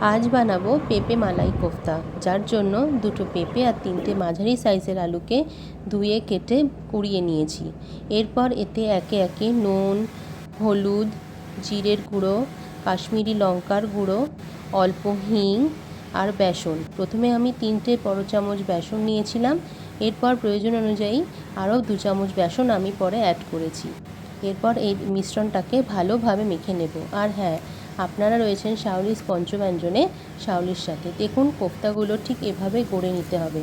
आज বানাবো পেঁপে মালাই কোফতা। যার জন্য দুটো পেঁপে আর তিনটে মাঝারি সাইজের আলুকে ধুয়ে কেটে কুড়িয়ে নিয়েছি। এরপর এতে একে একে নুন, হলুদ, জিরের গুঁড়ো, কাশ্মীরি লঙ্কার গুঁড়ো, অল্প হিং আর বেসন। প্রথমে আমি 3টে বড় চামচ বেসন নিয়েছিলাম। এরপর প্রয়োজন অনুযায়ী আরও 2 চামচ বেসন আমি পরে অ্যাড করেছি। এরপর এই মিশ্রণটাকে ভালোভাবে মেখে নেব। আর হ্যাঁ, আপনারা রয়েছেন শাওলিস পঞ্চব্যঞ্জনে, শাওলির সাথে দেখুন কোফতাগুলো ঠিক এভাবে গড়ে নিতে হবে।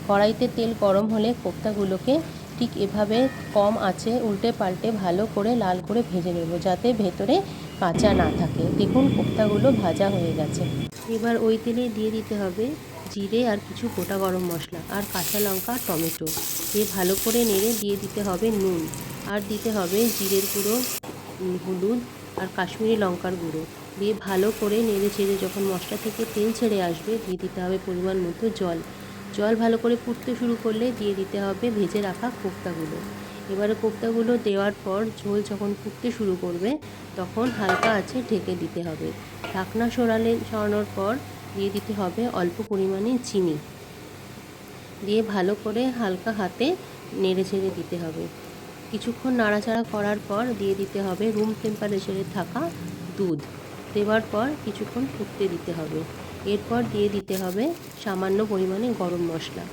কড়াইতে তেল গরম হলে কোফতাগুলোকে ঠিক এভাবে কম আঁচে উল্টে পাল্টে ভালো করে লাল করে ভেজে নেব, যাতে ভেতরে কাঁচা না থাকে। দেখুন কোফতাগুলো ভাজা হয়ে গেছে। এবার ওই তেলে দিয়ে দিতে হবে জিরে আর কিছু গোটা গরম মশলা আর কাঁচা লঙ্কা, টমেটো দিয়ে ভালো করে নেড়ে দিয়ে দিতে হবে নুন, আর দিতে হবে জিরের গুঁড়ো, হলুদ আর কাশ্মীরি লঙ্কার গুঁড়ো দিয়ে ভালো করে নেড়ে চেড়ে যখন মশলা থেকে তেল ছেড়ে আসবে দিয়ে দিতে হবে পরিমাণ মতো জল। জল ভালো করে ফুটতে শুরু করলে দিয়ে দিতে হবে ভেজে রাখা কোফতাগুলো। এবারে কোফতাগুলো দেওয়ার পর ঝোল যখন ফুটতে শুরু করবে তখন হালকা আঁচে ঢেকে দিতে হবে। ঢাকনা সরানোর পর দিয়ে দিতে হবে অল্প পরিমাণে চিনি, দিয়ে ভালো করে হালকা হাতে নেড়ে ছেড়ে দিতে হবে। কিছুক্ষণ নাড়াচাড়া করার পর দিয়ে দিতে হবে রুম টেম্পারেচারে থাকা দুধ। দেওয়ার পর কিছুক্ষণ ফুটতে দিতে হবে। এরপর দিয়ে দিতে হবে সামান্য পরিমাণে গরম মশলা,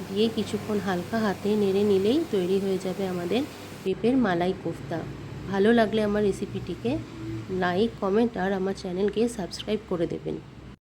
দিয়ে কিছুক্ষণ হালকা হাতে নেড়ে নিলেই তৈরি হয়ে যাবে আমাদের পেঁপের মালাই কোফতা। ভালো লাগলে আমার রেসিপিটিকে লাইক, কমেন্ট আর আমার চ্যানেলকে সাবস্ক্রাইব করে দেবেন।